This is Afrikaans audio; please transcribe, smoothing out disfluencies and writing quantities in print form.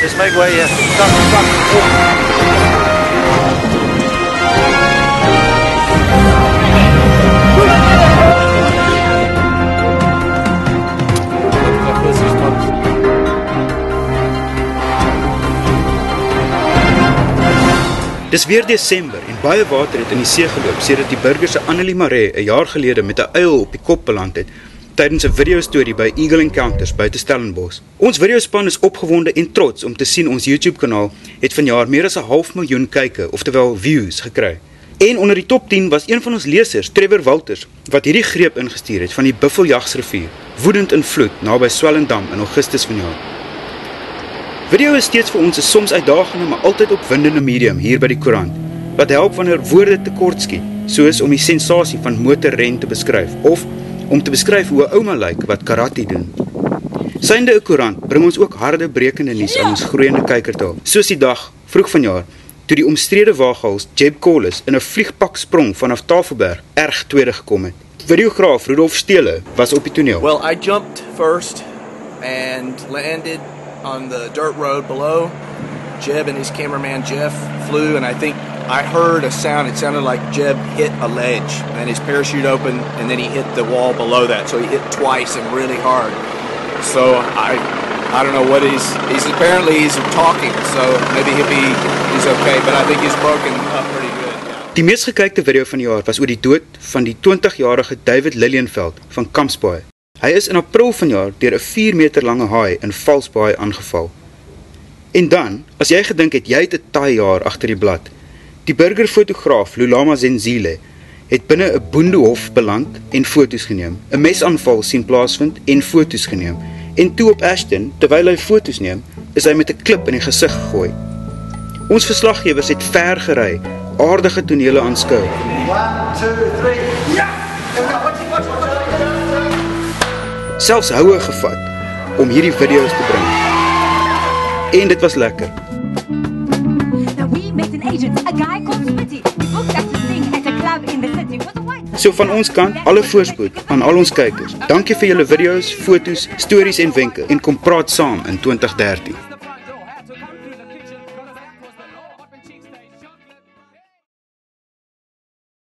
Just make way here. Stop. Dis weer Desember en baie water het in die see geloop sedert die burger se Annelie Maree 'n jaar gelede met 'n uil op die kop beland het tydens 'n video-storie by Eagle Encounters buite Stellenbosch. Ons videospan is opgewonde en trots om te sien ons YouTube-kanaal het vanjaar meer as 500.000 kyke, oftewel views, gekry. En onder die top 10 was een van ons lesers, Trevor Walters, wat hierdie greep ingestuur het van die Buffeljagsrivier, woedend in vloed naby Swellendam in Augustus vanjaar. Video is steeds vir ons 'n soms uitdagende, maar altyd opwindende medium hier by die koerant, wat help wanneer woorde tekortskiet, soos om die sensasie van motorren te beskryf, of om te beskryf hoe 'n ouma lyk wat karate doen. Synde 'n koerant bring ons ook harde brekende nuus aan ons groeiende kykertaal, soos die dag, vroeg vanjaar, toe die omstrede waaghals Jeb Collis in 'n vliegpak sprong vanaf Tafelberg erg tweede gekom het. Videograaf Rudolf Steele was op die toneel. Well, I jumped first and landed on the dirt road below. Jeb and his cameraman Jeff flew, and I think I heard a sound. It sounded like Jeb hit a ledge and his parachute opened, and then he hit the wall below that. So he hit twice and really hard. So I don't know what he's apparently he's talking, so maybe he's okay, but I think he's broken up pretty good. Yeah. Die mees gekykte video van die jaar was oor die dood van die 20-jarige David Lilienveld van Kampsbaai. Hy is in April vanjaar deur 'n 4 meter lange haai in Valsbaai aangeval. En dan, as jy gedink het jy het 'n taai jaar agter die blad, die burgerfotograaf Lulama Zenzile het binne 'n boendehof beland en foto's geneem, 'n mesaanval sien plaasvind en foto's geneem. En toe op Ashton, terwyl hy foto's neem, is hy met 'n klip in die gesig gegooi. Ons verslaggewers het ver gery, aardige tonele aanskou. 1, 2, 3. Ja! Selfs houe gevat om hierdie video's te bring. En dit was lekker. So van ons kant, alle voorspoed aan al ons kykers. Dankie vir julle video's, foto's, stories en wenke en kom praat saam in 2013.